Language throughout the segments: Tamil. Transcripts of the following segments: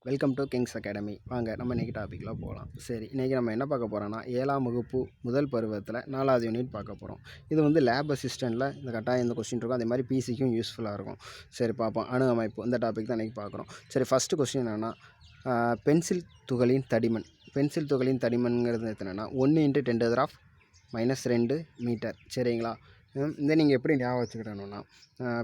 Welcome to Kings academy. வாங்க நம்ம இன்றைக்கி டாப்பிக்கில் போகலாம். சரி, இன்றைக்கி நம்ம என்ன பார்க்க போகிறோன்னா 7ஆம் வகுப்பு முதல் பருவத்தில் 4வது யூனிட் பார்க்க போகிறோம். இது வந்து லேப் அசிஸ்டண்ட்டில் இந்த கட்டாயம் இந்த கொஸ்டின் இருக்கும். அதே மாதிரி பிசிக்கும் யூஸ்ஃபுல்லாக இருக்கும். சரி பார்ப்போம். அணு அமைப்பு இந்த டாபிக் தான் இன்றைக்கி பார்க்குறோம். சரி, ஃபஸ்ட்டு கொஸ்டின் என்னென்னா பென்சில் துகளின் தடிமன். பென்சில் துகளின் தடிமன்கிறது என்னென்னா 1 × 10⁻² மீட்டர். சரிங்களா? இதை நீங்கள் எப்படி ஞாபகம் வச்சுக்கிடணும்னா,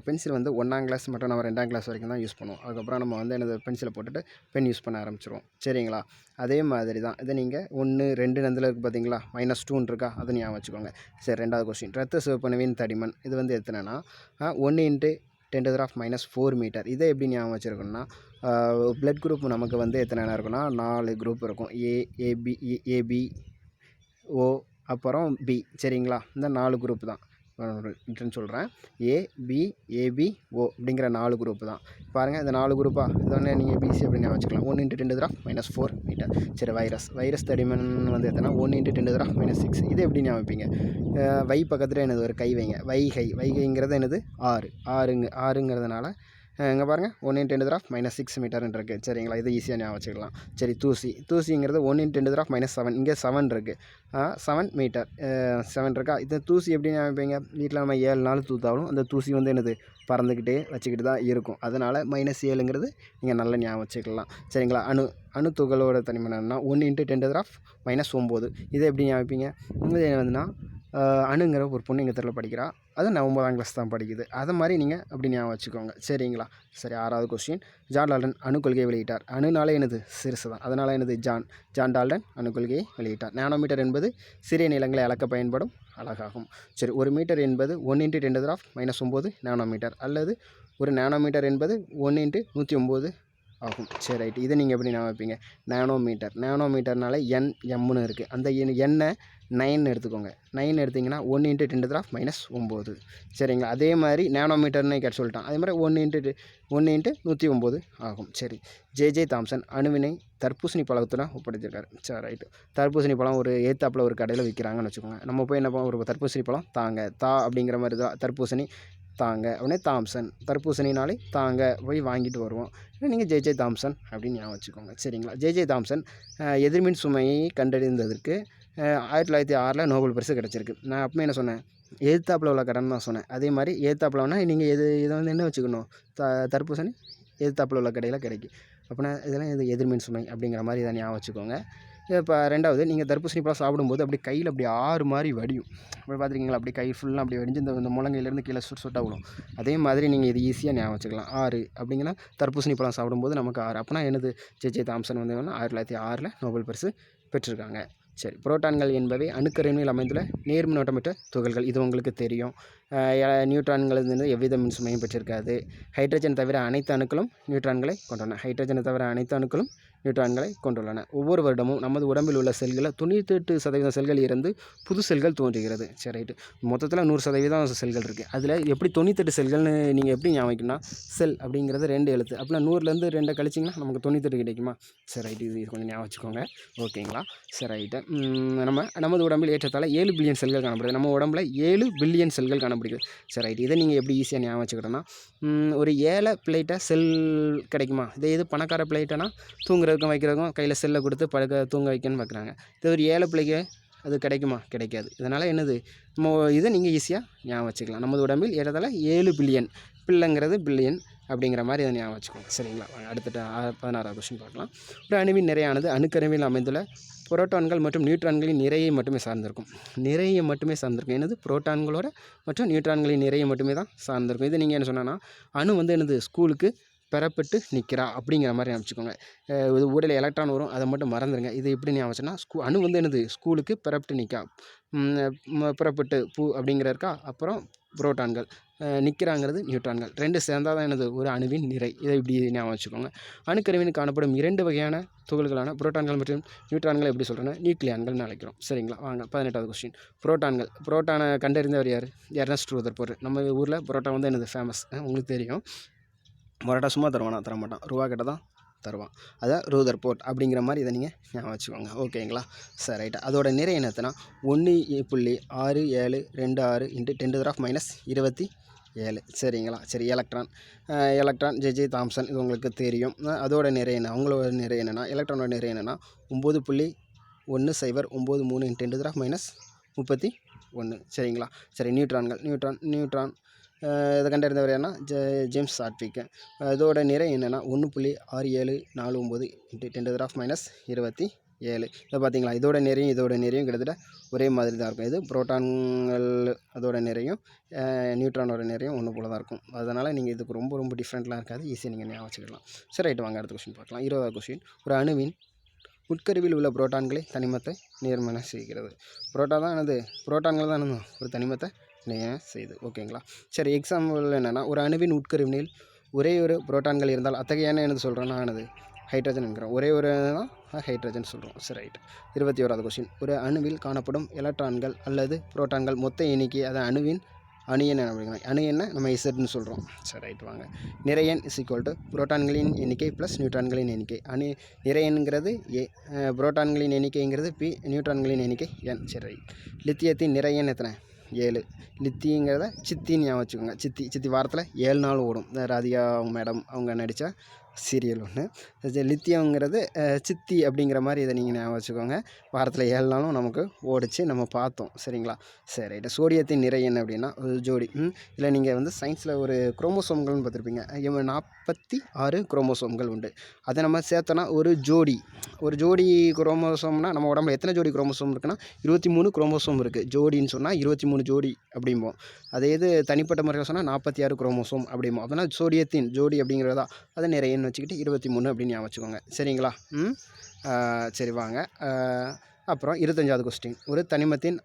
பென்சில் வந்து 1ஆம் கிளாஸ் மற்றும் நம்ம 2ஆம் கிளாஸ் வரைக்கும் தான் யூஸ் பண்ணுவோம். அதுக்கப்புறம் நம்ம வந்து எனது பென்சிலை போட்டுட்டு பென் யூஸ் பண்ண ஆரம்பிச்சிருவோம். சரிங்களா? அதே மாதிரி தான் இதை நீங்கள் 1, 2 நந்தில் இருக்குது பார்த்தீங்களா, -2 இருக்கா, அதை ஞாபகம் வச்சுக்கோங்க. சரி, 2வது கொஸ்டின் இரத்த சிவப்பணுவின் தடிமன். இது வந்து எத்தனைனா 1 × 10⁻⁴ மீட்டர். இதை எப்படி ஞாபகம் வச்சுருக்கணும்னா, பிளட் குரூப் நமக்கு வந்து எத்தனை இருக்குன்னா 4 குரூப் இருக்கும். ஏபி ஓ அப்புறம் பி. சரிங்களா? இந்த 4 குரூப் தான் ரிட்டர்ன் சொல்கிறேன். ஏபி ஓ அப்படிங்கிற 4 குரூப் தான். பாருங்கள், இந்த 4 குரூப்பாக இதொன்னே நீங்கள் பிசி அப்படின்னு வச்சுக்கலாம். 1 × 10⁻⁴ மீட்டர். சரி, வைரஸ் தடிமன் வந்து எத்தனை 1 × 10⁻⁶. இது எப்படி ஞாபகிப்பீங்க? வை பக்கத்தில் எனது ஒரு கை வைங்க. வைகைங்கிறது எனது ஆறுங்கிறதுனால இங்கே பாருங்கள் 1 × 10⁻⁶ மீட்டர்னு இருக்குது. சரிங்களா? இது ஈஸியாக ஞாபகம் வச்சுக்கலாம். சரி, தூசிங்கிறது 1 × 10⁻⁷. இங்கே 7 இருக்குது. 7 மீட்டர் 7 இருக்கா. இந்த தூசி எப்படி ஞாபகிப்பீங்க? வீட்டில் நம்ம 7 நாள் தூத்தாலும் அந்த தூசி வந்து என்னது பறந்துக்கிட்டே வச்சுக்கிட்டு தான் இருக்கும். அதனால் -7ங்கிறது நீங்கள் நல்லா ஞாபகம் வச்சுக்கலாம். சரிங்களா? அணு துகளோட தனிமன் என்னன்னா 1 × 10⁻⁹. இதை எப்படி ஞாபகிப்பீங்க? இது வந்துன்னா அணுங்கிற ஒரு பொண்ணு எங்கள் தெருவில் படிக்கிறா. அது 9ஆம் கிளாஸ் தான் படிக்குது. அதை மாதிரி நீங்கள் அப்படி ஞாபகம் வச்சுக்கோங்க. சரிங்களா? சரி, 6வது கொஸ்டின். ஜான் டால்டன் அணுக்கொள்கையை வெளியிட்டார். அணுனாலே எனது சிறுசு தான். அதனால் எனது ஜான் டால்டன் அணுக்கொள்கையை வெளியிட்டார். நானோமீட்டர் என்பது சிறிய நீளங்களை அளக்க பயன்படும் அலகாகும். சரி, 1 மீட்டர் என்பது 1 × 10⁻⁹ நானோமீட்டர், அல்லது ஒரு நானோமீட்டர் என்பது 1 × 109 ஆகும். சரி, ரைட்டு. இதை நீங்கள் எப்படி ஞாபகம்? நானோமீட்டர்னால எம்னு இருக்குது. அந்த எண்ணை 9 எடுத்துக்கோங்க. 9 எடுத்திங்கன்னா 1 × 10⁻⁹. சரிங்களா? அதே மாதிரி நானோமீட்டர்னு கேட்டு சொல்லிட்டான். அதே மாதிரி 1 × 109 ஆகும். சரி, ஜே தாம்சன் அணுவினை தர்பூசணி பழத்துடன் ஒப்படைச்சிருக்காரு. சரி, ரைட்டு. தர்பூசணி பழம் ஒரு ஏத்தாப்பில் ஒரு கடையில் விற்கிறாங்கன்னு வச்சுக்கோங்க. நம்ம போய் என்ன பண்ணுவோம்? ஒரு தர்பூசணி பழம் தாங்க அப்படிங்கிற மாதிரி தான் தர்பூசணி தாங்க உடனே தாம்சன். தர்பூசணினாலே தாங்க போய் வாங்கிட்டு வருவோம். நீங்கள் ஜே தாம்சன் அப்படின்னு ஞாபகம் வச்சுக்கோங்க. சரிங்களா? ஜே தாம்சன் எதிர்மின் சுமையை கண்டறிந்ததற்கு 1906 நோபல் பரிசு கிடச்சிருக்கு. நான் அப்போ என்ன சொன்னேன்? எதிர்த்தாப்பில் உள்ள கடன் தான் சொன்னேன். அதே மாதிரி எதிர்த்தாப்பில்னா நீங்கள் இதை வந்து என்ன வச்சுக்கணும்? தர்பூசணி எதிர்த்தாப்பில் உள்ள கடையில் கிடைக்கும். அப்படின்னா இதெல்லாம் இது எதிர்மின் சுமை அப்படிங்கிற மாதிரி இதை ஞாபகம் வச்சுக்கோங்க. இப்போ 2வது, நீங்கள் தர்பூசணி பழம் சாப்பிடும்போது அப்படி கையில் அப்படி ஆறு மாதிரி வடியும். அப்படி பார்த்துருக்கீங்களா? அப்படி கை ஃபுல்லாக அப்படி வடிஞ்சு இந்த முழங்கையிலேருந்து கீழே சொட்டாக விடும். அதே மாதிரி நீங்கள் இது ஈஸியாக ஞாபகம் வச்சுக்கலாம். 6 அப்படிங்கன்னா தர்பூசணி பழம் சாப்பிடும்போது நமக்கு 6. அப்போனா என்னது? ஜே தாம்சன் வந்து 1906 நோபல் பரிசு பெற்றிருக்காங்க. சரி, புரோட்டான்கள் என்பவை அணுக்கருவில் அமைந்துள்ள நேர்மின்னோட்டமற்ற துகள்கள். இது உங்களுக்கு தெரியும். நியூட்ரான்கள் வந்து எவ்வித மின்சுமையும் பெற்றிருக்காது. ஹைட்ரஜன் தவிர அனைத்து அணுக்களும் நியூட்ரான்களை கொண்டுள்ளன. கொண்டுள்ளன. ஒவ்வொரு வருடமும் நமது உடம்பில் உள்ள செல்களில் 98% செல்கள் இருந்து புது செல்கள் தோன்றுகிறது. சரி, ரைட்டு. மொத்தத்தில் 100% செல்கள் இருக்குது. அதில் எப்படி 98 செல்கள்னு நீங்கள் எப்படி ஞாபகிக்கணும்னா, செல் அப்படிங்கிறது 2 எழுத்து. அப்படின்னா 100லேருந்து 2 கழிச்சிங்கன்னா நமக்கு 98 கிடைக்குமா? சரி, ரைட்டு. இது கொஞ்சம் ஞாபகம் வச்சுக்கோங்க. ஓகேங்களா? சரி, ரைட்டு. நமது உடம்பில் ஏற்றத்தாழ 7 பில்லியன் செல்கள் காணப்படுது. நம்ம உடம்புல 7 பில்லியன் செல்கள் காணப்படுகிறது. சரி, ரைட்டு. இதை நீங்கள் எப்படி ஈஸியாக ஞாபகம் வச்சுக்கிட்டோன்னா, ஒரு ஏழை பிள்ளைகிட்ட செல் கிடைக்குமா? இது பணக்கார பிள்ளைகிட்டனா தூங்குறதுக்கும் வைக்கிறதுக்கும் கையில் செல்லை கொடுத்து தூங்க வைக்கணும்னு பார்க்குறாங்க. இது ஒரு ஏழை பிள்ளைக்கு அது கிடைக்குமா? கிடைக்காது. இதனால் என்னது? இதை நீங்கள் ஈஸியாக ஞாபகம் வச்சுக்கலாம். நமது உடம்பில் ஏறத்தாழ 7 பில்லியன். பிள்ளைங்கிறது பில்லியன் அப்படிங்கிற மாதிரி இதை ஞாபகம் வச்சுக்கோங்க. சரிங்களா? அடுத்துட்டு 16வது கொஸ்டின் பார்க்கலாம். ஒரு அணுவின் நிறையானது அணுக்கருவில் அமைந்துள்ள புரோட்டான்கள் மற்றும் நியூட்ரான்களின் நிறையை மட்டுமே சார்ந்திருக்கும். என்னது? புரோட்டான்களோட மற்றும் நியூட்ரான்களின் நிறையை மட்டுமே தான் சார்ந்திருக்கும். இது நீங்கள் என்ன சொன்னால், அணு வந்து என்னது? ஸ்கூலுக்கு பெறப்பட்டு நிற்கிறா அப்படிங்கிற மாதிரி ஞாபகிச்சுக்கோங்க. இது ஊடல எலக்ட்ரான் வரும், அதை மட்டும் மறந்துடுங்க. இது எப்படி ஞாபகம்னா, அணு வந்து என்னது? ஸ்கூலுக்கு பெறப்பட்டு நிற்கா. புறப்பட்டு பூ அப்படிங்கிற இருக்கா. அப்புறம் புரோட்டான்கள், நிற்கிறாங்கிறது நியூட்ரான்கள். 2 சேர்ந்தால் தான் என்னது? ஒரு அணுவின் நிறை. இதை இப்படி ஞாபகம் வச்சுக்கோங்க. அணுக்கருவில் காணப்படும் 2 வகையான துகள்களான புரோட்டான்கள் மற்றும் நியூட்ரான்கள் எப்படி சொல்கிறேன்னா நியூக்ளியான்கள்னு அழைக்கிறோம். சரிங்களா? வாங்க 18வது கொஸ்டின். புரோட்டானை கண்டறிந்தவர் யார்? Ernest Rutherford. நம்ம ஊரில் புரோட்டா வந்து என்னது ஃபேமஸ், உங்களுக்கு தெரியும். பரோட்டா சும்மா தரமாட்டான். ரூபா கிட்ட தான் தருவான். அதான் ரூதர்ஃபோர்ட் அப்படிங்கிற மாதிரி இதை நீங்கள் ஞாபகம் வச்சுக்கோங்க. ஓகேங்களா? சரி, ரைட்டு. அதோட நிறை என்னத்துனா 1.6726 × 10⁻23 7 சரிங்களா. சரி எலக்ட்ரான் எலக்ட்ரான் ஜே தாம்சன் இது உங்களுக்கு தெரியும். அதோட நிறை என்ன அவங்களோட நிறை என்னென்னா எலக்ட்ரானோட நிறை என்னென்னா 9.1093 × 10⁻31 சரிங்களா. சரி நியூட்ரான்கள் நியூட்ரான் இதை கண்டறிந்தவர் என்ன ஜேம்ஸ் சாட்விக். இதோட நிறை என்னென்னா 1.6749 × 10⁻27. இதை பார்த்தீங்களா இதோட நிறையும் கிட்டத்தட்ட ஒரே மாதிரி தான் இருக்கும். இது புரோட்டான்கள் அதோட நிறையும் நியூட்ரானோட நிறையும் ஒன்று போல தான் இருக்கும். அதனால் நீங்கள் இதுக்கு ரொம்ப டிஃப்ரெண்ட்லாம் இருக்காது, ஈஸியாக நீங்கள் ஞாபகம் வச்சுக்கலாம். சரி ரைட்டு வாங்க அடுத்த கொஸ்டின் பார்க்கலாம். 20வது கொஸ்டின். ஒரு அணுவின் உட்கருவில் உள்ள புரோட்டான்களை தனிமத்தை நிர்மாணம் செய்கிறது. புரோட்டான்கள் தான் ஒரு தனிமத்தை செய்யுது ஓகேங்களா. சரி எக்ஸாம்பிள் என்னென்னா ஒரு அணுவின் உட்கருவினில் ஒரே ஒரு புரோட்டான்கள் இருந்தால் அத்தகைய என்னது சொல்கிறோன்னா ஹைட்ரஜன் என்கிறோம். ஒரே ஒரு தான் ஹைட்ரஜன் சொல்கிறோம். சரி ரைட். 21வது கொஸ்டின். ஒரு அணுவில் காணப்படும் எலக்ட்ரான்கள் அல்லது புரோட்டான்கள் மொத்த எண்ணிக்கை அதை அணுவின் அணு எண் அப்படிங்கிறோம். அணு எண்ணை நம்ம இசட்னு சொல்கிறோம். சரி ரைட் வாங்க. நிறையன் = புரோட்டான்களின் எண்ணிக்கை + நியூட்ரான்களின் எண்ணிக்கை. நிறையன்கிறது புரோட்டான்களின் எண்ணிக்கைங்கிறது P, நியூட்ரான்களின் எண்ணிக்கை N. சரி ரைட். லித்தியத்தின் நிறையன் எத்தனை? 7. லித்திங்கிறத சித்தின்னு ஞாபகம் வச்சுக்கோங்க. சித்தி வாரத்தில் 7 நாள் ஓடும். ராதிகா மேடம் அவங்க நடித்த சீரியல் ஒன்று. லித்தியங்கிறது சித்தி அப்படிங்கிற மாதிரி இதை நீங்கள் ஞாபகம் வச்சுக்கோங்க. வாரத்தில் 7 நாளும் நமக்கு ஓடிச்சு, நம்ம பார்த்தோம் சரிங்களா. சரி ரைட்டு. சோடியத்தின் நிறை என்ன அப்படின்னா ஒரு ஜோடி. இல்லை நீங்கள் சயின்ஸில் ஒரு குரோமோசோம்கள்னு பார்த்துருப்பீங்க. 46 குரோமோசோம்கள் உண்டு. அதை நம்ம சேர்த்தோன்னா ஒரு ஜோடி குரோமோசோம்னா நம்ம உடம்புல எத்தனை ஜோடி குரோமோசோம் இருக்குன்னா 23 குரோமோசோம் இருக்குது. ஜோடின்னு சொன்னால் 23 ஜோடி அப்படிம்போம். அதே இது தனிப்பட்ட முறையில் சொன்னால் 46 குரோமோசோம் அப்படிம்போம். அதனால் சோடியத்தின் ஜோடி அப்படிங்கிறதா அதை நிறையன்னு வச்சுக்கிட்டு 23 அப்படின்னு ஞாபகம் வச்சுக்கோங்க சரிங்களா. சரி வாங்க. அப்புறம் 25வது கொஸ்டின். ஒரு தனிமத்தின்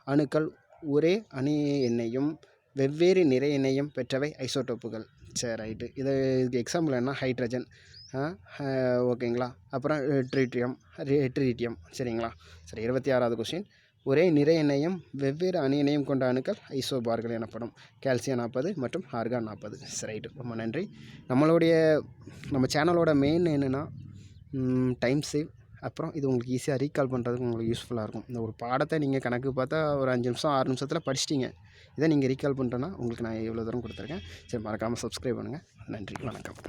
அணுக்கள் ஒரே அணு எண்ணையும் வெவ்வேறு நிறை எண்ணையும் பெற்றவை ஐசோடோப்புகள். சரி ரைட்டு. இதுக்கு எக்ஸாம்பிள் என்ன ஹைட்ரஜன் ஓகேங்களா. அப்புறம் ட்ரீட்டியம் சரிங்களா. சரி 26வது கொஸ்டின். ஒரே நிறை எண்ணையும் வெவ்வேறு அணு எண்ணையும் கொண்ட அணுக்கள் ஐசோபார்கள் எனப்படும். கால்சியம் 40 மற்றும் ஆர்கான் 40. சரி ரைட்டு. ரொம்ப நன்றி. நம்ம சேனலோட மெயின் என்னென்னா டைம் சேவ். அப்புறம் இது உங்களுக்கு ஈஸியாக ரீகால் பண்ணுறதுக்கு உங்களுக்கு யூஸ்ஃபுல்லாக இருக்கும். இந்த ஒரு பாடத்தை நீங்கள் கணக்கு பார்த்தா ஒரு 5 நிமிஷம் 6 நிமிஷத்தில் படிச்சிட்டிங்க. இதை நீங்கள் ரீகால் பண்ணிட்டோன்னா உங்களுக்கு நான் எவ்வளோ தூரம் கொடுத்துருக்கேன். சரி மறக்காமல் சப்ஸ்கிரைப் பண்ணுங்கள். நன்றி வணக்கம்.